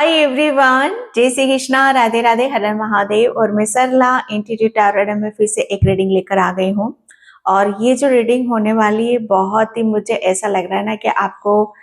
Hi everyone, जय श्री कृष्णा, राधे राधे, हर हर महादेव। और मैं सरला इंटीट्यूट टैरो में फिर से एक रीडिंग लेकर आ गई हूँ। और ये जो रीडिंग होने वाली है बहुत ही मुझे ऐसा लग रहा है ना कि आपको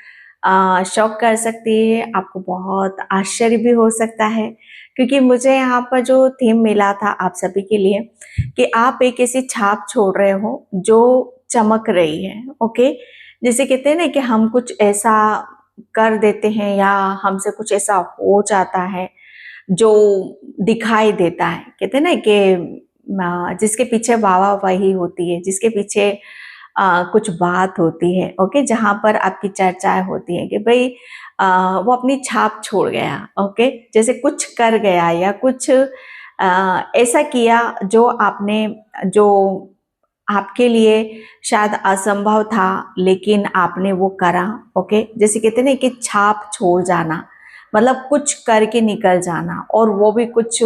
शॉक कर सकती है, आपको बहुत आश्चर्य भी हो सकता है। क्योंकि मुझे यहाँ पर जो थीम मिला था आप सभी के लिए कि आप एक ऐसी छाप छोड़ रहे हो जो चमक रही है। ओके, जैसे कहते हैं ना कि हम कुछ ऐसा कर देते हैं या हमसे कुछ ऐसा हो जाता है जो दिखाई देता है। कहते हैं ना कि जिसके पीछे वाह वही होती है, जिसके पीछे कुछ बात होती है। ओके, जहां पर आपकी चर्चाएं होती है कि भाई वो अपनी छाप छोड़ गया। ओके, जैसे कुछ कर गया या कुछ ऐसा किया जो आपने जो आपके लिए शायद असंभव था लेकिन आपने वो करा। ओके, जैसे कहते हैं ना कि छाप छोड़ जाना मतलब कुछ करके निकल जाना, और वो भी कुछ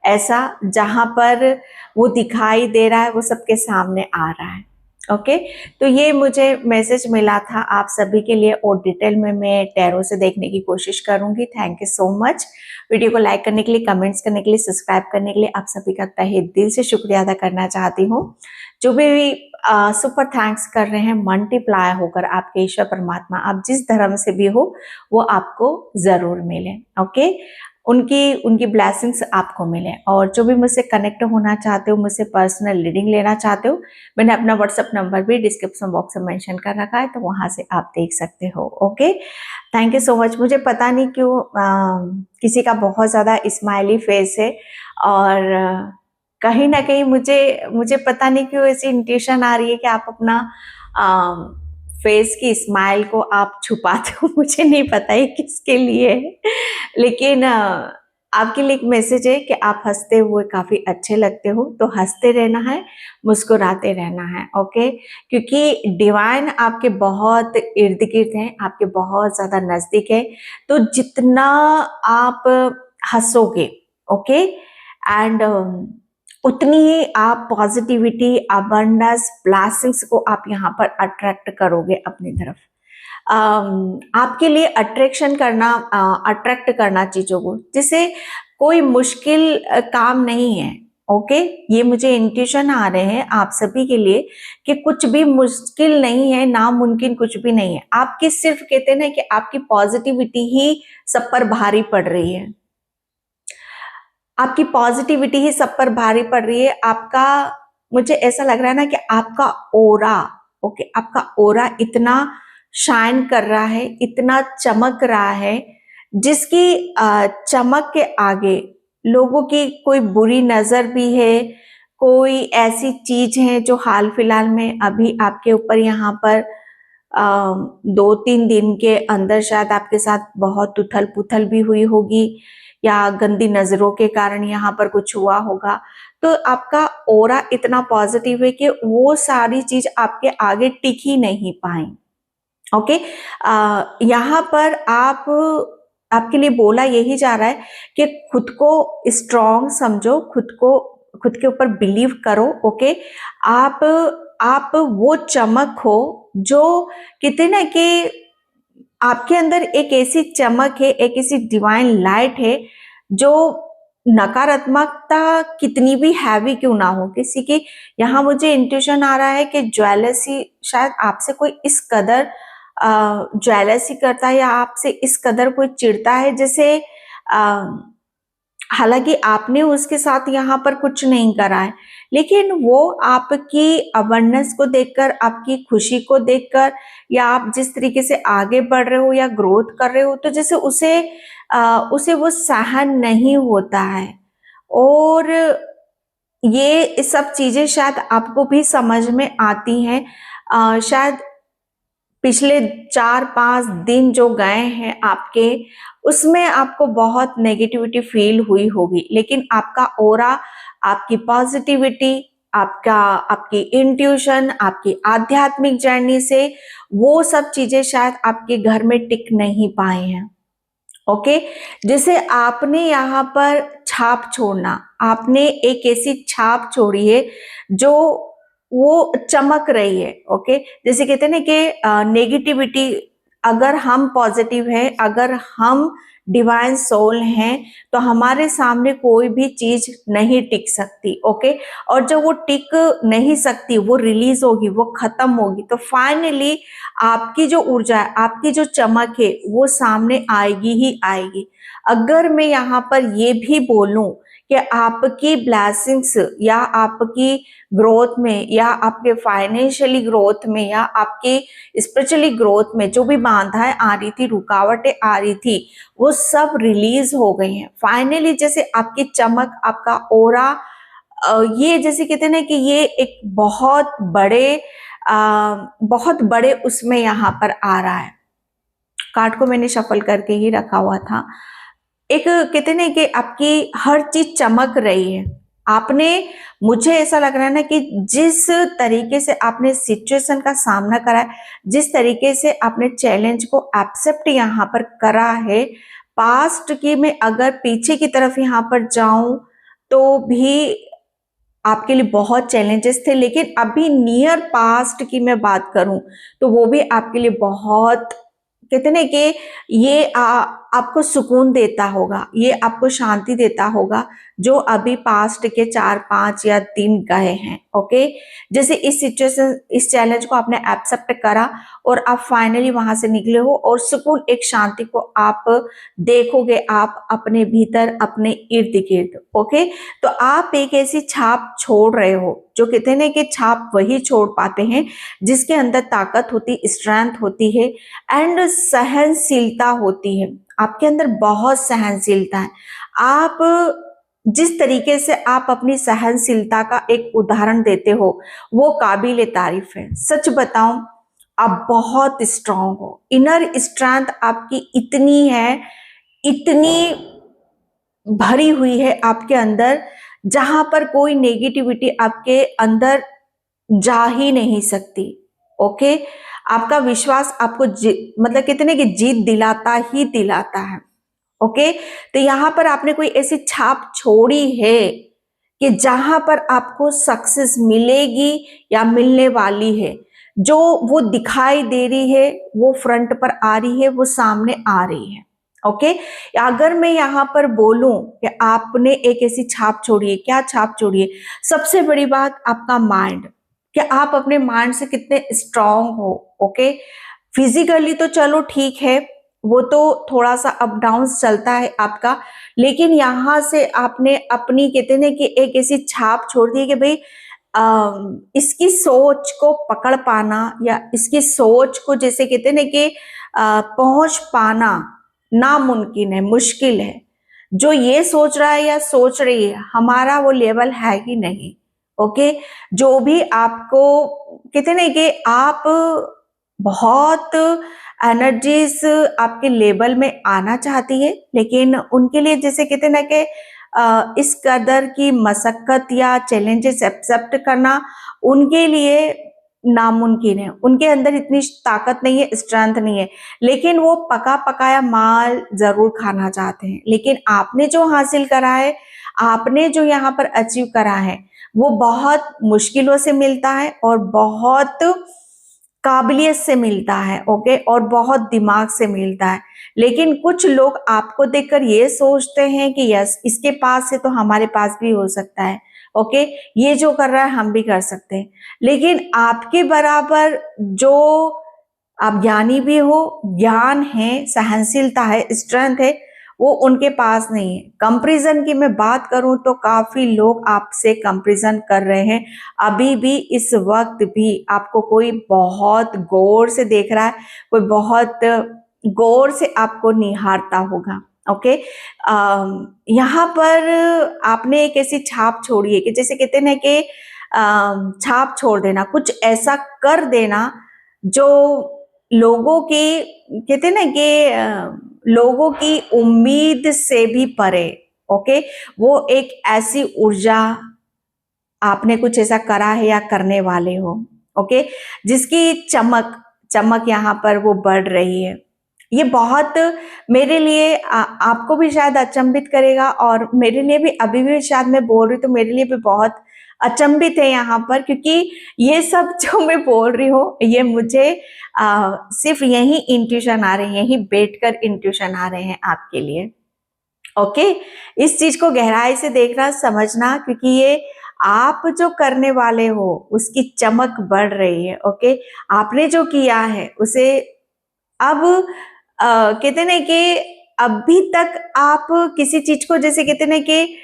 ऐसा जहां पर वो दिखाई दे रहा है, वो सबके सामने आ रहा है। ओके, तो ये मुझे मैसेज मिला था आप सभी के लिए और डिटेल में मैं टैरो से देखने की कोशिश करूंगी। Thank you so much. Video को लाइक करने के लिए, कमेंट्स करने के लिए, सब्सक्राइब करने के लिए आप सभी का तहे दिल से शुक्रिया अदा करना चाहती हूँ। जो भी सुपर थैंक्स कर रहे हैं मल्टीप्लाई होकर आपके ईश्वर परमात्मा, आप जिस धर्म से भी हो वो आपको जरूर मिले। ओके, उनकी ब्लेसिंग्स आपको मिले। और जो भी मुझसे कनेक्ट होना चाहते हो, मुझसे पर्सनल रीडिंग लेना चाहते हो, मैंने अपना व्हाट्सएप नंबर भी डिस्क्रिप्शन बॉक्स में मेंशन कर रखा है, तो वहां से आप देख सकते हो। Okay, thank you so much. मुझे पता नहीं क्यों किसी का बहुत ज्यादा स्माइली फेस है, और कहीं ना कहीं मुझे मुझे पता नहीं क्यों ऐसी इंट्यूशन आ रही है कि आप अपना फेस की स्माइल को आप छुपाते हो। मुझे नहीं पता है किसके लिए है, लेकिन आपके लिए एक मैसेज है कि आप हंसते हुए काफी अच्छे लगते हो, तो हंसते रहना है, मुस्कुराते रहना है। ओके, क्योंकि डिवाइन आपके बहुत इर्द गिर्द हैं, आपके बहुत ज्यादा नजदीक है। तो जितना आप हंसोगे, ओके, एंड उतनी ही आप पॉजिटिविटी, अबंडेंस, ब्लेसिंग्स को आप यहाँ पर अट्रैक्ट करोगे अपनी तरफ। आपके लिए अट्रैक्ट करना चीजों को, जिसे कोई मुश्किल काम नहीं है। ओके, ये मुझे इंट्यूशन आ रहे हैं आप सभी के लिए कि कुछ भी मुश्किल नहीं है, नामुमकिन कुछ भी नहीं है। आपकी सिर्फ कहते हैं ना कि आपकी पॉजिटिविटी ही सब पर भारी पड़ रही है, आपकी पॉजिटिविटी ही सब पर भारी पड़ रही है। आपका, मुझे ऐसा लग रहा है ना कि आपका ओरा, ओके, आपका ओरा इतना शाइन कर रहा है, इतना चमक रहा है, जिसकी चमक के आगे लोगों की कोई बुरी नजर भी है, कोई ऐसी चीज है जो हाल फिलहाल में अभी आपके ऊपर यहाँ पर 2-3 दिन के अंदर शायद आपके साथ बहुत उथल पुथल भी हुई होगी, या गंदी नजरों के कारण यहाँ पर कुछ हुआ होगा। तो आपका ओरा इतना पॉजिटिव है कि वो सारी चीज आपके आगे टिक ही नहीं पाई। ओके, यहाँ पर आपके लिए बोला यही जा रहा है कि खुद को स्ट्रॉन्ग समझो, खुद के ऊपर बिलीव करो। ओके, आप वो चमक हो जो कहते ना कि आपके अंदर एक ऐसी चमक है, एक ऐसी डिवाइन लाइट है जो नकारात्मकता कितनी भी हैवी क्यों ना हो, किसी की, यहाँ मुझे इंट्यूशन आ रहा है कि ज्वेलसी, शायद आपसे कोई इस कदर ज्वेलसी करता है या आपसे इस कदर कोई चिढ़ता है, जैसे हालांकि आपने उसके साथ यहाँ पर कुछ नहीं करा है, लेकिन वो आपकी अबंडेंस को देखकर, आपकी खुशी को देखकर, या आप जिस तरीके से आगे बढ़ रहे हो या ग्रोथ कर रहे हो, तो जैसे उसे वो सहन नहीं होता है। और ये सब चीजें शायद आपको भी समझ में आती हैं। शायद पिछले 4-5 दिन जो गए हैं आपके, उसमें आपको बहुत नेगेटिविटी फील हुई होगी, लेकिन आपका ओरा, आपकी पॉजिटिविटी, आपकी इंट्यूशन, आपकी आध्यात्मिक जर्नी से वो सब चीजें शायद आपके घर में टिक नहीं पाए हैं। ओके, जैसे आपने यहाँ पर छाप छोड़ना, आपने एक ऐसी छाप छोड़ी है जो वो चमक रही है। ओके, जैसे कहते हैं ना कि नेगेटिविटी अगर हम पॉजिटिव हैं, अगर हम डिवाइन सोल हैं, तो हमारे सामने कोई भी चीज नहीं टिक सकती। ओके, और जब वो टिक नहीं सकती, वो रिलीज होगी, वो खत्म होगी, तो फाइनली आपकी जो ऊर्जा है, आपकी जो चमक है, वो सामने आएगी ही आएगी। अगर मैं यहाँ पर ये भी बोलूं कि आपकी ब्लेसिंग्स या आपकी ग्रोथ में या आपके फाइनेंशियली ग्रोथ में या आपकी स्पिरिचुअली ग्रोथ में जो भी बाधाएं आ रही थी, रुकावटें आ रही थी, वो सब रिलीज हो गई हैं फाइनली। जैसे आपकी चमक, आपका ओरा, ये जैसे कहते हैं ना कि ये एक बहुत बड़े उसमें यहाँ पर आ रहा है। कार्ड को मैंने शफल करके ही रखा हुआ था। एक कहते हैं ना कि आपकी हर चीज चमक रही है। आपने, मुझे ऐसा लग रहा है ना कि जिस तरीके से आपने सिचुएशन का सामना करा है, जिस तरीके से आपने चैलेंज को एक्सेप्ट यहाँ पर करा है, पास्ट की मैं अगर पीछे की तरफ यहाँ पर जाऊं तो भी आपके लिए बहुत चैलेंजेस थे, लेकिन अभी नियर पास्ट की मैं बात करूं तो वो भी आपके लिए बहुत, कहते ना कि ये आपको सुकून देता होगा, ये आपको शांति देता होगा, जो अभी पास्ट के 4, 5 या 3 गए हैं। ओके, जैसे इस सिचुएशन, इस चैलेंज को आपने एक्सेप्ट करा और आप फाइनली वहां से निकले हो और सुकून, एक शांति को आप देखोगे आप अपने भीतर, अपने इर्द गिर्द। ओके, तो आप एक ऐसी छाप छोड़ रहे हो, जो कहते हैं ना कि छाप वही छोड़ पाते हैं जिसके अंदर ताकत होती, स्ट्रेंथ होती है एंड सहनशीलता होती है। आपके अंदर बहुत सहनशीलता है। आप जिस तरीके से आप अपनी सहनशीलता का एक उदाहरण देते हो, वो काबिल तारीफ है। सच बताऊं, आप बहुत स्ट्रांग हो। इनर स्ट्रेंथ आपकी इतनी है, इतनी भरी हुई है आपके अंदर, जहां पर कोई नेगेटिविटी आपके अंदर जा ही नहीं सकती। ओके, आपका विश्वास आपको मतलब कितने की जीत दिलाता ही दिलाता है। ओके, तो यहां पर आपने कोई ऐसी छाप छोड़ी है कि जहां पर आपको सक्सेस मिलेगी या मिलने वाली है। जो वो दिखाई दे रही है, वो फ्रंट पर आ रही है, वो सामने आ रही है। ओके, अगर मैं यहाँ पर बोलूं कि आपने एक ऐसी छाप छोड़ी है, क्या छाप छोड़ी है? सबसे बड़ी बात, आपका माइंड, कि आप अपने माइंड से कितने स्ट्रांग हो। ओके, फिजिकली तो चलो ठीक है, वो तो थोड़ा सा अप डाउन चलता है आपका, लेकिन यहां से आपने अपनी, कहते हैं कि एक ऐसी छाप छोड़ दी कि भाई इसकी सोच को पकड़ पाना या इसकी सोच को, जैसे कहते हैं ना कि पहुंच पाना नामुमकिन है, मुश्किल है। जो ये सोच रहा है या सोच रही है, हमारा वो लेवल है ही नहीं। ओके, जो भी आपको, कहते हैं ना कि आप बहुत एनर्जीज आपके लेवल में आना चाहती है, लेकिन उनके लिए, जैसे कहते हैं ना कि इस कदर की मशक्कत या चैलेंजेस एक्सेप्ट करना उनके लिए नामुमकिन है। उनके अंदर इतनी ताकत नहीं है, स्ट्रेंथ नहीं है, लेकिन वो पका पकाया माल जरूर खाना चाहते हैं। लेकिन आपने जो हासिल करा है, आपने जो यहाँ पर अचीव करा है, वो बहुत मुश्किलों से मिलता है और बहुत काबिलियत से मिलता है। ओके, और बहुत दिमाग से मिलता है। लेकिन कुछ लोग आपको देखकर ये सोचते हैं कि यस, इसके पास है तो हमारे पास भी हो सकता है। ओके, ये जो कर रहा है हम भी कर सकते हैं। लेकिन आपके बराबर जो, आप ज्ञानी भी हो, ज्ञान है, सहनशीलता है, स्ट्रेंथ है, वो उनके पास नहीं है। कंपैरिजन की मैं बात करूं तो काफी लोग आपसे कंपैरिजन कर रहे हैं। अभी भी, इस वक्त भी आपको कोई बहुत गौर से देख रहा है, कोई बहुत गौर से आपको निहारता होगा। ओके, यहाँ पर आपने एक ऐसी छाप छोड़ी है कि जैसे कहते हैं ना कि छाप छोड़ देना, कुछ ऐसा कर देना जो लोगों की, कहते हैं ना कि लोगों की उम्मीद से भी परे। ओके, वो एक ऐसी ऊर्जा, आपने कुछ ऐसा करा है या करने वाले हो। ओके, जिसकी चमक चमक यहाँ पर वो बढ़ रही है। ये बहुत मेरे लिए, आपको भी शायद अचंभित करेगा और मेरे लिए भी, अभी भी शायद मैं बोल रही तो मेरे लिए भी बहुत अचंभित है यहाँ पर, क्योंकि ये सब जो मैं बोल रही हूँ ये मुझे सिर्फ यही इंट्यूशन आ रहे हैं, यही बैठकर इंट्यूशन आ रहे हैं आपके लिए। ओके, इस चीज को गहराई से देखना, समझना, क्योंकि ये आप जो करने वाले हो उसकी चमक बढ़ रही है। ओके, आपने जो किया है उसे अब कहते ना कि अभी तक आप किसी चीज को, जैसे कहते ना कि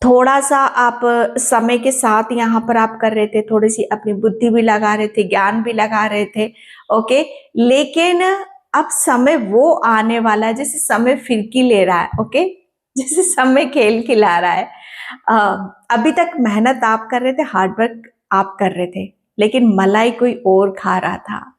थोड़ा सा आप समय के साथ यहाँ पर आप कर रहे थे, थोड़ी सी अपनी बुद्धि भी लगा रहे थे, ज्ञान भी लगा रहे थे। ओके, लेकिन अब समय वो आने वाला है जैसे समय फिरकी ले रहा है। ओके, जैसे समय खेल खिला रहा है। अभी तक मेहनत आप कर रहे थे, हार्डवर्क आप कर रहे थे, लेकिन मलाई कोई और खा रहा था।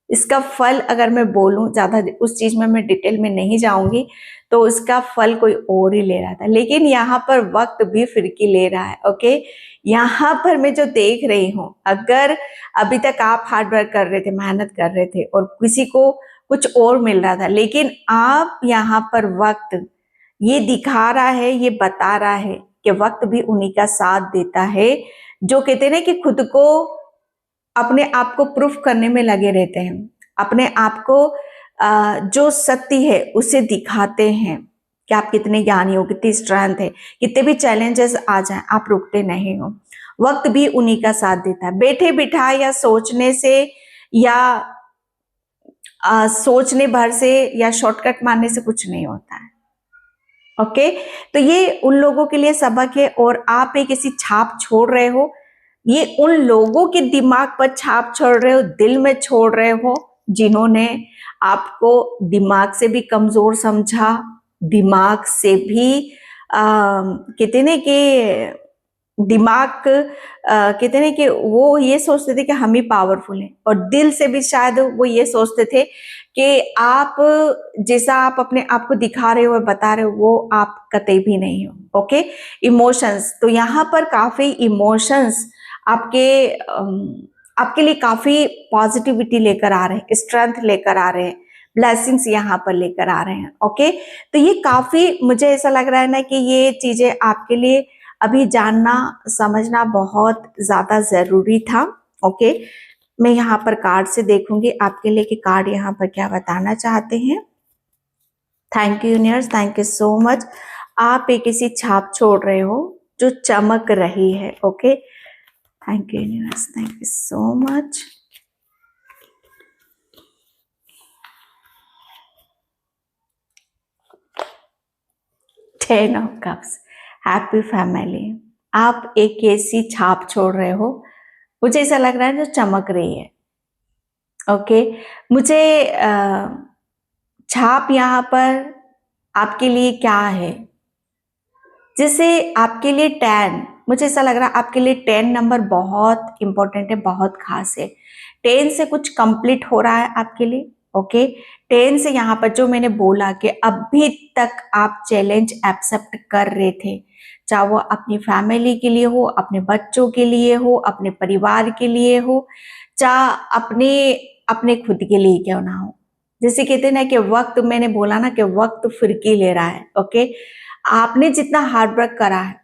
इसका फल अगर मैं बोलूं, ज्यादा उस चीज में मैं डिटेल में नहीं जाऊंगी, तो उसका फल कोई और ही ले रहा था। लेकिन यहाँ पर वक्त भी फिरकी ले रहा है। ओके, यहाँ पर मैं जो देख रही हूँ, अगर अभी तक आप हार्ड वर्क कर रहे थे, मेहनत कर रहे थे और किसी को कुछ और मिल रहा था, लेकिन आप यहाँ पर वक्त ये दिखा रहा है, ये बता रहा है कि वक्त भी उन्हीं का साथ देता है जो कहते हैं ना कि खुद को, अपने आप को प्रूफ करने में लगे रहते हैं, अपने आप को जो सत्य है उसे दिखाते हैं कि आप कितने ज्ञानी हो, कितनी स्ट्रेंथ है, कितने भी चैलेंजेस आ जाएं आप रुकते नहीं हो। वक्त भी उन्हीं का साथ देता है। बैठे बिठा या सोचने से या सोचने भर से या शॉर्टकट मारने से कुछ नहीं होता है। ओके, तो ये उन लोगों के लिए सबक है, और आप एक ऐसी छाप छोड़ रहे हो, ये उन लोगों के दिमाग पर छाप छोड़ रहे हो, दिल में छोड़ रहे हो, जिन्होंने आपको दिमाग से भी कमजोर समझा, दिमाग से भी कहते ना कि दिमाग कहते ना कि वो ये सोचते थे कि हम ही पावरफुल हैं, और दिल से भी शायद वो ये सोचते थे कि आप जैसा आप अपने आप को दिखा रहे हो, बता रहे हो, वो आप कतई भी नहीं हो। ओके, इमोशंस, तो यहाँ पर काफी इमोशंस आपके लिए काफी पॉजिटिविटी लेकर आ रहे हैं, स्ट्रेंथ लेकर आ रहे हैं, ब्लेसिंग्स यहाँ पर लेकर आ रहे हैं। ओके, तो ये काफी मुझे ऐसा लग रहा है ना कि ये चीजें आपके लिए अभी जानना समझना बहुत ज्यादा जरूरी था। ओके, मैं यहाँ पर कार्ड से देखूंगी आपके लिए कि कार्ड यहाँ पर क्या बताना चाहते हैं। Thank you universe, thank you so much. आप एक ऐसी छाप छोड़ रहे हो जो चमक रही है। Okay, thank you universe, thank you so much. Ten of cups, happy family. आप एक ऐसी छाप छोड़ रहे हो, मुझे ऐसा लग रहा है जो चमक रही है। ओके, मुझे छाप यहाँ पर आपके लिए क्या है, जैसे आपके लिए 10, मुझे ऐसा लग रहा है आपके लिए 10 नंबर बहुत इंपॉर्टेंट है, बहुत खास है। 10 से कुछ कंप्लीट हो रहा है आपके लिए। ओके, 10 से यहाँ पर जो मैंने बोला कि अभी तक आप चैलेंज एक्सेप्ट कर रहे थे, चाहे वो अपनी फैमिली के लिए हो, अपने बच्चों के लिए हो, अपने परिवार के लिए हो, चाहे अपने अपने खुद के लिए क्यों ना हो। जैसे कहते हैं ना कि वक्त, मैंने बोला ना कि वक्त फिरकी ले रहा है। ओके, आपने जितना हार्डवर्क करा है,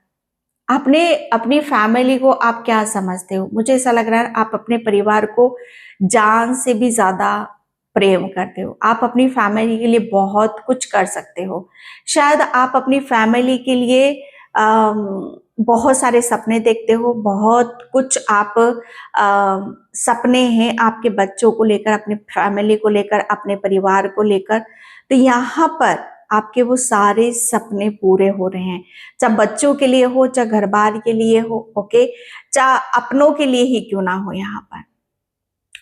आपने अपनी फैमिली को आप क्या समझते हो, मुझे ऐसा लग रहा है आप अपने परिवार को जान से भी ज्यादा प्रेम करते हो। आप अपनी फैमिली के लिए बहुत कुछ कर सकते हो। शायद आप अपनी फैमिली के लिए बहुत सारे सपने देखते हो, बहुत कुछ आप सपने हैं आपके बच्चों को लेकर, अपने फैमिली को लेकर, अपने परिवार को लेकर। तो यहाँ पर आपके वो सारे सपने पूरे हो रहे हैं, चाहे बच्चों के लिए हो, चाहे घर बार के लिए हो। ओके, चाहे अपनों के लिए ही क्यों ना हो यहाँ पर।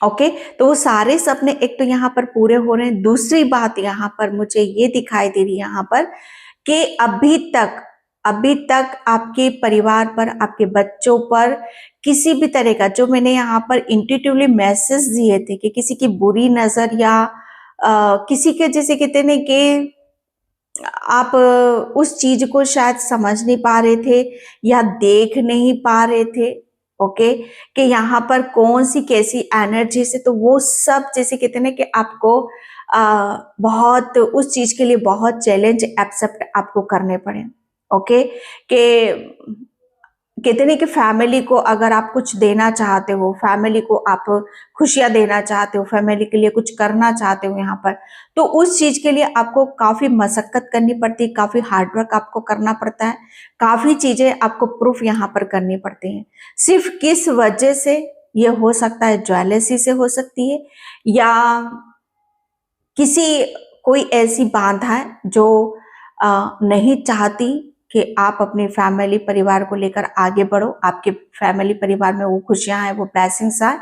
ओके, तो वो सारे सपने एक तो यहाँ पर पूरे हो रहे हैं। दूसरी बात यहाँ पर मुझे ये दिखाई दे रही है यहाँ पर कि अभी तक आपके परिवार पर, आपके बच्चों पर किसी भी तरह का, जो मैंने यहाँ पर इंट्यूटिवली मैसेज दिए थे कि किसी की बुरी नजर या किसी के, जैसे कहते हैं कि आप उस चीज को शायद समझ नहीं पा रहे थे या देख नहीं पा रहे थे। ओके, कि यहाँ पर कौन सी कैसी एनर्जी से, तो वो सब जैसे कहते हैं ना कि आपको बहुत उस चीज के लिए बहुत चैलेंज एक्सेप्ट आपको करने पड़े। ओके, कि कहते नहीं कि फैमिली को अगर आप कुछ देना चाहते हो, फैमिली को आप खुशियां देना चाहते हो, फैमिली के लिए कुछ करना चाहते हो यहाँ पर, तो उस चीज के लिए आपको काफी मशक्कत करनी पड़ती है, काफी हार्डवर्क आपको करना पड़ता है, काफी चीजें आपको प्रूफ यहाँ पर करनी पड़ती हैं। सिर्फ किस वजह से ये हो सकता है, ज्वेलसी से हो सकती है, या किसी कोई ऐसी बाधा है जो नहीं चाहती कि आप अपनी फैमिली परिवार को लेकर आगे बढ़ो, आपके फैमिली परिवार में वो खुशियां हैं, वो ब्लेसिंग्स आए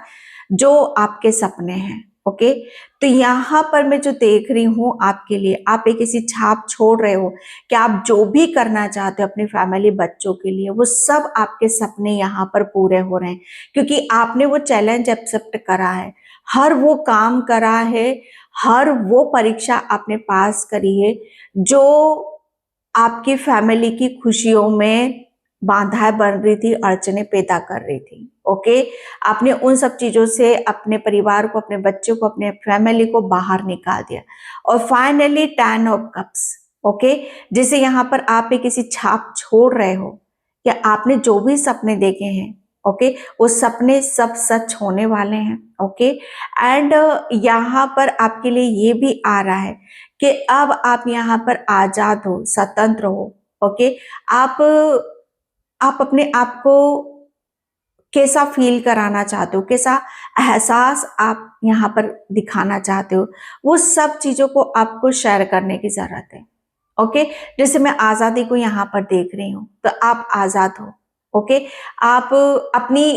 जो आपके सपने हैं। ओके, तो यहाँ पर मैं जो देख रही हूँ आपके लिए, आप एक ऐसी छाप छोड़ रहे हो कि आप जो भी करना चाहते हो अपनी फैमिली बच्चों के लिए, वो सब आपके सपने यहाँ पर पूरे हो रहे हैं, क्योंकि आपने वो चैलेंज एक्सेप्ट करा है, हर वो काम करा है, हर वो परीक्षा आपने पास करी है जो आपकी फैमिली की खुशियों में बाधाएं बन रही थी, अड़चने पैदा कर रही थी। ओके, आपने उन सब चीजों से अपने परिवार को, अपने बच्चों को, अपने फैमिली को बाहर निकाल दिया, और फाइनली 10 ऑफ कप्स। ओके, जैसे यहाँ पर आप एक किसी छाप छोड़ रहे हो कि आपने जो भी सपने देखे हैं, ओके, वो सपने सब सच होने वाले हैं। ओके, एंड यहाँ पर आपके लिए ये भी आ रहा है कि अब आप यहाँ पर आजाद हो, स्वतंत्र हो। ओके, आप अपने आप को कैसा फील कराना चाहते हो, कैसा एहसास आप यहाँ पर दिखाना चाहते हो, वो सब चीजों को आपको शेयर करने की जरूरत है। ओके, जैसे मैं आजादी को यहाँ पर देख रही हूँ, तो आप आजाद हो। ओके, आप अपनी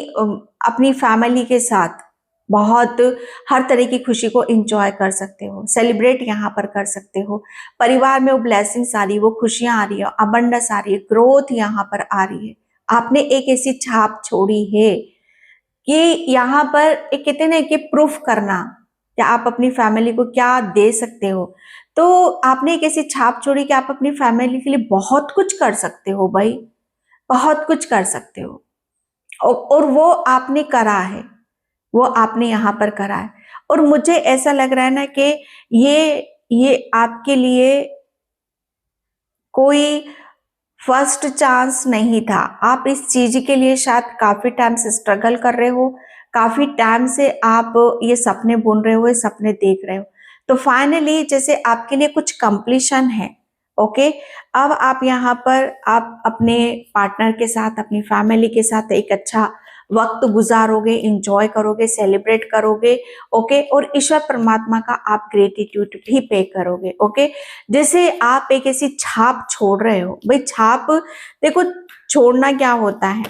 अपनी फैमिली के साथ बहुत हर तरह की खुशी को एंजॉय कर सकते हो, सेलिब्रेट यहाँ पर कर सकते हो, परिवार में वो ब्लेसिंग्स आ रही है, वो खुशियां आ रही है, अबंडेंस आ रही है, ग्रोथ यहाँ पर आ रही है। आपने एक ऐसी छाप छोड़ी है कि यहाँ पर एक कहते हैं ना कि प्रूफ करना कि आप अपनी फैमिली को क्या दे सकते हो, तो आपने एक ऐसी छाप छोड़ी कि आप अपनी फैमिली के लिए बहुत कुछ कर सकते हो भाई, बहुत कुछ कर सकते हो। और वो आपने करा है, वो आपने यहाँ पर करा है, और मुझे ऐसा लग रहा है ना कि ये आपके लिए कोई फर्स्ट चांस नहीं था। आप इस चीज के लिए शायद काफी टाइम से स्ट्रगल कर रहे हो, काफी टाइम से आप ये सपने बुन रहे हो, ये सपने देख रहे हो, तो फाइनली जैसे आपके लिए कुछ कंप्लीशन है। ओके, अब आप यहाँ पर आप अपने पार्टनर के साथ, अपनी फैमिली के साथ एक अच्छा वक्त गुजारोगे, इंजॉय करोगे, सेलिब्रेट करोगे। ओके, और ईश्वर परमात्मा का आप ग्रेटिट्यूड भी पे करोगे। ओके, जैसे आप एक ऐसी छाप छोड़ रहे हो भाई, छाप देखो, छोड़ना क्या होता है,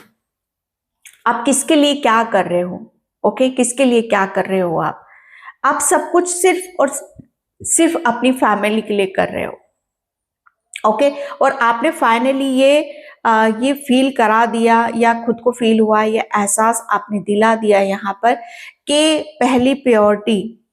आप किसके लिए क्या कर रहे हो। ओके, किसके लिए क्या कर रहे हो आप सब कुछ सिर्फ और सिर्फ अपनी फैमिली के लिए कर रहे हो। ओके, और आपने फाइनली ये फील करा दिया, या खुद को फील हुआ, ये एहसास आपने दिला दिया यहाँ पर कि पहली प्रायोरिटी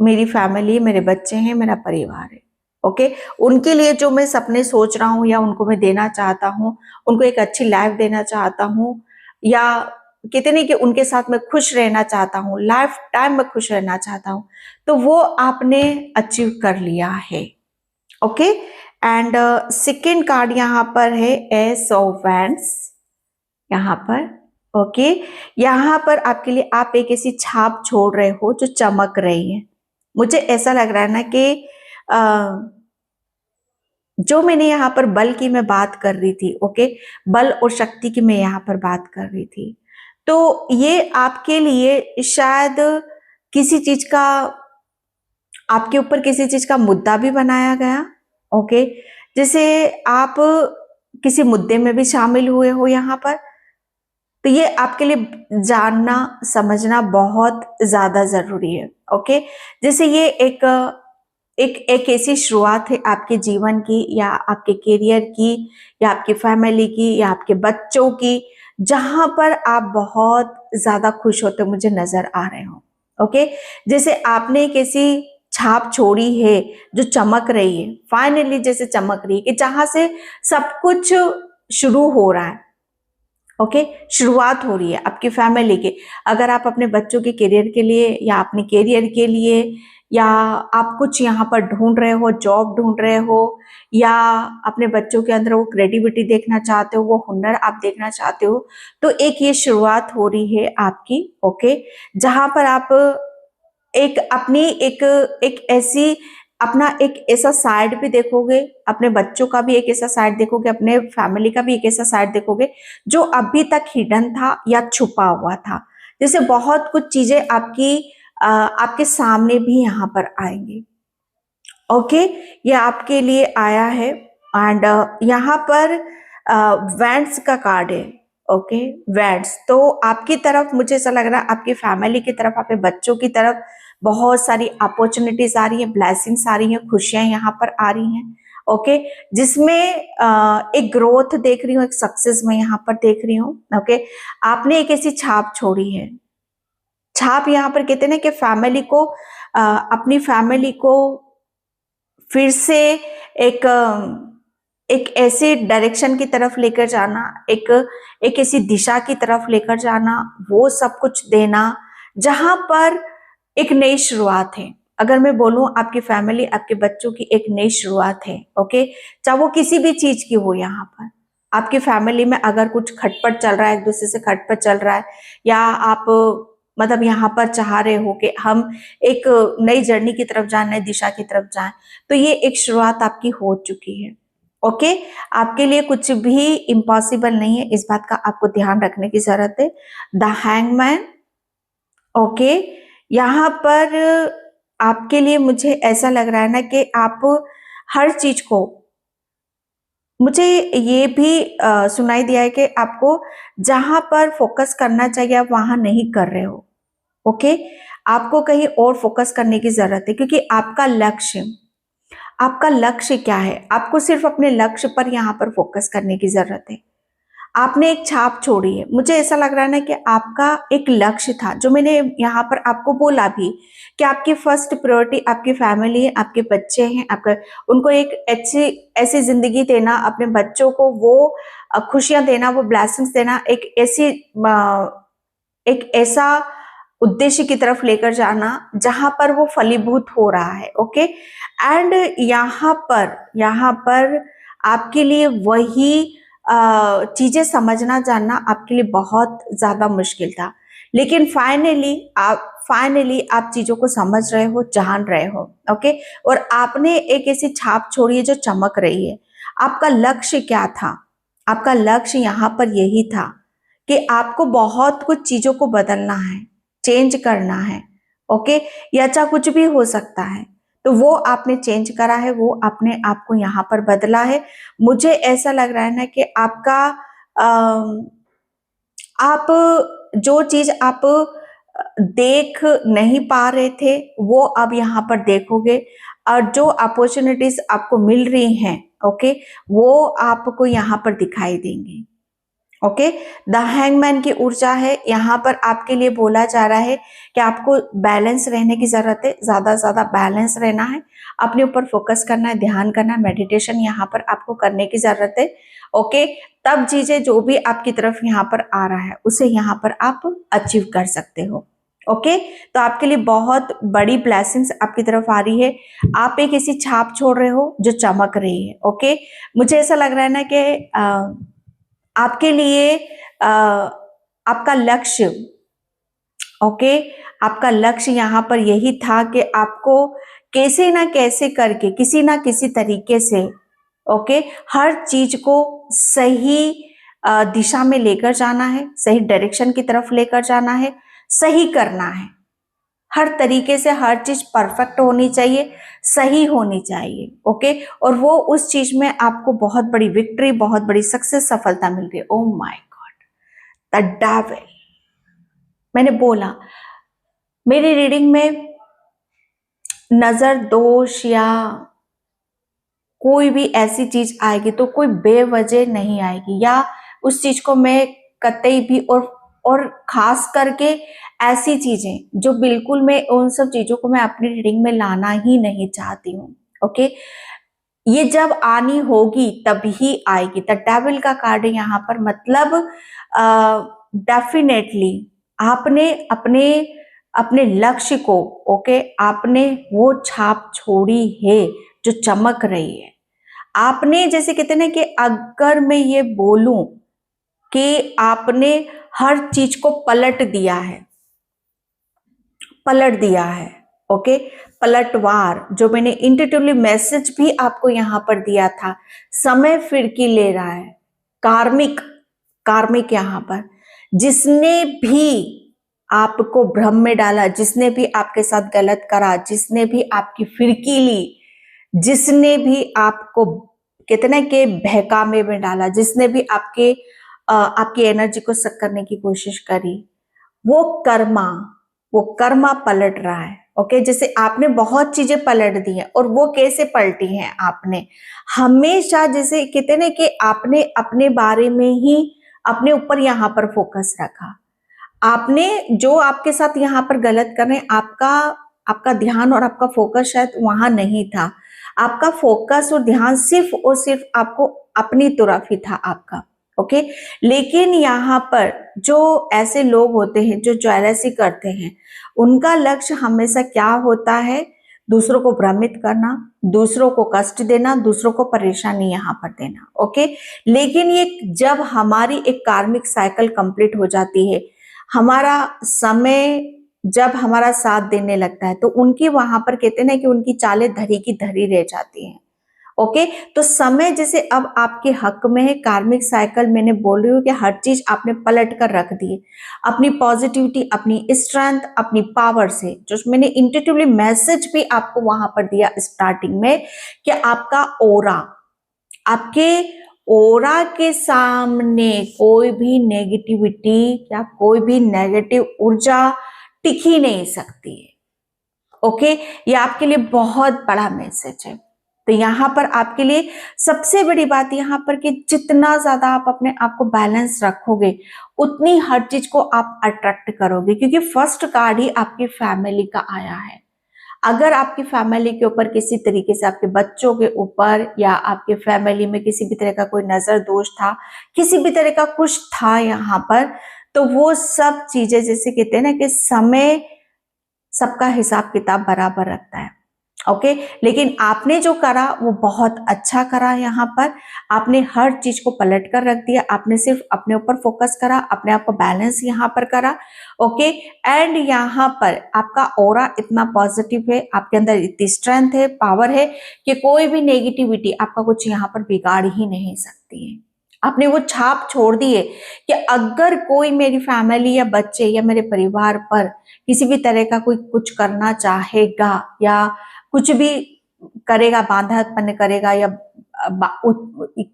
मेरी फैमिली, मेरे बच्चे हैं, मेरा परिवार है। ओके, उनके लिए जो मैं सपने सोच रहा हूँ या उनको मैं देना चाहता हूँ, उनको एक अच्छी लाइफ देना चाहता हूँ, या कहते नहीं कि उनके साथ मैं खुश रहना चाहता हूँ, लाइफ टाइम में खुश रहना चाहता हूँ, तो वो आपने अचीव कर लिया है। ओके, एंड सेकेंड कार्ड यहाँ पर है एस ऑफ वैंड्स यहाँ पर। ओके, यहाँ पर आपके लिए आप एक ऐसी छाप छोड़ रहे हो जो चमक रही है। मुझे ऐसा लग रहा है ना कि जो मैंने यहाँ पर बल की मैं बात कर रही थी, ओके, बल और शक्ति की मैं यहाँ पर बात कर रही थी, तो ये आपके लिए शायद किसी चीज का, आपके ऊपर किसी चीज का मुद्दा भी बनाया गया। ओके, जैसे आप किसी मुद्दे में भी शामिल हुए हो यहाँ पर, तो ये आपके लिए जानना समझना बहुत ज्यादा जरूरी है। ओके, जैसे ये एक ऐसी शुरुआत है आपके जीवन की, या आपके करियर की, या आपकी फैमिली की, या आपके बच्चों की, जहां पर आप बहुत ज्यादा खुश होते मुझे नजर आ रहे हो। ओके, जैसे आपने एक ऐसी छाप छोड़ी है जो चमक रही है, फाइनली जैसे चमक रही है कि जहां से सब कुछ शुरू हो रहा है। ओके, शुरुआत हो रही है आपकी फैमिली की। अगर आप अपने बच्चों के करियर के लिए, या अपने करियर के लिए, या आप कुछ यहाँ पर ढूंढ रहे हो, जॉब ढूंढ रहे हो, या अपने बच्चों के अंदर वो क्रिएटिविटी देखना चाहते हो, वो हुनर आप देखना चाहते हो, तो एक ये शुरुआत हो रही है आपकी। ओके, जहां पर आप एक अपनी एक ऐसी अपना एक ऐसा साइड भी देखोगे, अपने बच्चों का भी एक ऐसा साइड देखोगे, अपने फैमिली का भी एक ऐसा साइड देखोगे जो अभी तक हिडन था या छुपा हुआ था। जैसे बहुत कुछ चीजें आपके सामने भी यहाँ पर आएंगी। ओके, ये आपके लिए आया है। एंड यहाँ पर वेंट्स का कार्ड है। ओके, वेंट्स तो आपकी तरफ मुझे ऐसा लग रहा है, आपकी फैमिली की तरफ, आपके बच्चों की तरफ बहुत सारी अपॉर्चुनिटीज आ रही है, ब्लेसिंग्स आ रही हैं, खुशियां यहाँ पर आ रही हैं। ओके, जिसमें एक ग्रोथ देख रही हूँ, एक सक्सेस मैं यहाँ पर देख रही हूँ। ओके, आपने एक ऐसी छाप छोड़ी है। छाप यहाँ पर कहते हैं ना कि फैमिली को अपनी फैमिली को फिर से एक एक ऐसे डायरेक्शन की तरफ लेकर जाना, एक ऐसी दिशा की तरफ लेकर जाना, वो सब कुछ देना जहां पर एक नई शुरुआत है। अगर मैं बोलूं, आपकी फैमिली, आपके बच्चों की एक नई शुरुआत है। ओके, चाहे वो किसी भी चीज की हो, यहाँ पर आपकी फैमिली में अगर कुछ खटपट चल रहा है, एक दूसरे से खटपट चल रहा है, या आप मतलब यहाँ पर चाह रहे हो कि हम एक नई जर्नी की तरफ जाए, नई दिशा की तरफ जाएं, तो ये एक शुरुआत आपकी हो चुकी है। ओके, आपके लिए कुछ भी इम्पॉसिबल नहीं है, इस बात का आपको ध्यान रखने की जरूरत है। The hangman. ओके, यहाँ पर आपके लिए मुझे ऐसा लग रहा है ना कि आप हर चीज को, मुझे ये भी सुनाई दिया है कि आपको जहां पर फोकस करना चाहिए आप वहां नहीं कर रहे हो। ओके, आपको कहीं और फोकस करने की जरूरत है, क्योंकि आपका लक्ष्य क्या है, आपको सिर्फ अपने लक्ष्य पर यहाँ पर फोकस करने की जरूरत है। आपने एक छाप छोड़ी है। मुझे ऐसा लग रहा है ना कि आपका एक लक्ष्य था, जो मैंने यहाँ पर आपको बोला भी, कि आपकी फर्स्ट प्रायोरिटी आपकी फैमिली है, आपके बच्चे हैं, आपका उनको एक ऐसी ऐसी जिंदगी देना, अपने बच्चों को वो खुशियां देना, वो ब्लेसिंग्स देना, एक ऐसा उद्देश्य की तरफ लेकर जाना जहां पर वो फलीभूत हो रहा है। ओके, एंड यहाँ पर आपके लिए वही चीजें समझना जानना आपके लिए बहुत ज्यादा मुश्किल था, लेकिन फाइनली आप चीजों को समझ रहे हो, जान रहे हो। ओके, और आपने एक ऐसी छाप छोड़ी है जो चमक रही है। आपका लक्ष्य क्या था? आपका लक्ष्य यहाँ पर यही था कि आपको बहुत कुछ चीजों को बदलना है, चेंज करना है। ओके, या चाहे कुछ भी हो सकता है, तो वो आपने चेंज करा है, वो आपने आपको यहाँ पर बदला है। मुझे ऐसा लग रहा है ना कि आप जो चीज आप देख नहीं पा रहे थे, वो अब यहाँ पर देखोगे, और जो अपॉर्चुनिटीज आपको मिल रही हैं, ओके, वो आपको यहाँ पर दिखाई देंगी। ओके, द हैंगमैन की ऊर्जा है। यहाँ पर आपके लिए बोला जा रहा है कि आपको बैलेंस रहने की जरूरत है, ज्यादा से ज्यादा बैलेंस रहना है, अपने ऊपर फोकस करना है, ध्यान करना है, मेडिटेशन यहाँ पर आपको करने की जरूरत है। ओके, तब चीजें जो भी आपकी तरफ यहाँ पर आ रहा है उसे यहाँ पर आप अचीव कर सकते हो। ओके, तो आपके लिए बहुत बड़ी ब्लेसिंग्स आपकी तरफ आ रही है। आप एक ऐसी छाप छोड़ रहे हो जो चमक रही है। ओके, मुझे ऐसा लग रहा है ना कि आपके लिए आपका लक्ष्य, ओके, आपका लक्ष्य यहाँ पर यही था कि आपको कैसे ना कैसे करके, किसी ना किसी तरीके से, ओके, हर चीज को सही दिशा में लेकर जाना है, सही डायरेक्शन की तरफ लेकर जाना है, सही करना है। हर तरीके से हर चीज परफेक्ट होनी चाहिए, सही होनी चाहिए। ओके, और वो उस चीज में आपको बहुत बड़ी विक्ट्री, बहुत बड़ी सक्सेस, सफलता मिल रही है। Oh my God, the devil. मैंने बोला, मेरी रीडिंग में नजर दोष या कोई भी ऐसी चीज आएगी तो कोई बेवजह नहीं आएगी, या उस चीज को मैं कतई भी, और खास करके ऐसी चीजें जो बिल्कुल, मैं उन सब चीजों को मैं अपनी रीडिंग में लाना ही नहीं चाहती हूँ। ओके, ये जब आनी होगी तभी आएगी। द डेविल का कार्ड है यहाँ पर, मतलब डेफिनेटली आपने अपने अपने लक्ष्य को, ओके, आपने वो छाप छोड़ी है जो चमक रही है। आपने जैसे कहते ना कि अगर मैं ये बोलूं कि आपने हर चीज को पलट दिया है, पलट दिया है, ओके, पलटवार, जो मैंने इंट्यूटिवली मैसेज भी आपको यहां पर दिया था, समय फिरकी ले रहा है, कार्मिक, कार्मिक यहां पर, जिसने भी आपको भ्रम में डाला, जिसने भी आपके साथ गलत करा, जिसने भी आपकी फिरकी ली, जिसने भी आपको कितने के बहकावे में डाला, जिसने भी आपकी एनर्जी को सक करने की कोशिश करी, वो कर्मा, वो कर्मा पलट रहा है। ओके, जैसे आपने बहुत चीजें पलट दी हैं, और वो कैसे पलटी हैं आपने, हमेशा जैसे कहते ना कि आपने अपने बारे में ही अपने ऊपर यहाँ पर फोकस रखा। आपने जो आपके साथ यहाँ पर गलत कर रहे हैं, आपका आपका ध्यान और आपका फोकस शायद वहां नहीं था। आपका फोकस और ध्यान सिर्फ और सिर्फ आपको अपनी तरफ ही था आपका। ओके, लेकिन यहाँ पर जो ऐसे लोग होते हैं जो जेलसी करते हैं, उनका लक्ष्य हमेशा क्या होता है, दूसरों को भ्रमित करना, दूसरों को कष्ट देना, दूसरों को परेशानी यहाँ पर देना। ओके, लेकिन ये जब हमारी एक कार्मिक साइकिल कंप्लीट हो जाती है, हमारा समय जब हमारा साथ देने लगता है, तो उनकी वहां पर कहते हैं कि उनकी चालें धरी की धरी रह जाती हैं। ओके, तो समय जैसे अब आपके हक में है, कार्मिक साइकिल मैंने बोल रही हूँ कि हर चीज आपने पलट कर रख दी है, अपनी पॉजिटिविटी, अपनी स्ट्रेंथ, अपनी पावर से, जो मैंने इंट्यूटिवली मैसेज भी आपको वहां पर दिया स्टार्टिंग में, कि आपका ओरा, आपके ओरा के सामने कोई भी नेगेटिविटी या कोई भी नेगेटिव ऊर्जा टिक ही नहीं सकती है। ओके, ये आपके लिए बहुत बड़ा मैसेज है। तो यहाँ पर आपके लिए सबसे बड़ी बात यहाँ पर कि जितना ज्यादा आप अपने आप को बैलेंस रखोगे, उतनी हर चीज को आप अट्रैक्ट करोगे, क्योंकि फर्स्ट कार्ड ही आपकी फैमिली का आया है। अगर आपकी फैमिली के ऊपर किसी तरीके से, आपके बच्चों के ऊपर या आपके फैमिली में किसी भी तरह का कोई नजर दोष था, किसी भी तरह का कुछ था यहाँ पर, तो वो सब चीजें जैसे कहते हैं ना कि समय सबका हिसाब किताब बराबर रखता है। ओके, लेकिन आपने जो करा वो बहुत अच्छा करा। यहाँ पर आपने हर चीज को पलट कर रख दिया, आपने सिर्फ अपने ऊपर फोकस करा, अपने आप को बैलेंस यहाँ पर करा। ओके, एंड यहाँ पर आपका ऑरा इतना पॉजिटिव है, आपके अंदर इतनी स्ट्रेंथ है, पावर है, कि कोई भी नेगेटिविटी आपका कुछ यहाँ पर बिगाड़ ही नहीं सकती है। आपने वो छाप छोड़ दी है कि अगर कोई मेरी फैमिली या बच्चे या मेरे परिवार पर किसी भी तरह का कोई कुछ करना चाहेगा या कुछ भी करेगा, बाधा उत्पन्न करेगा या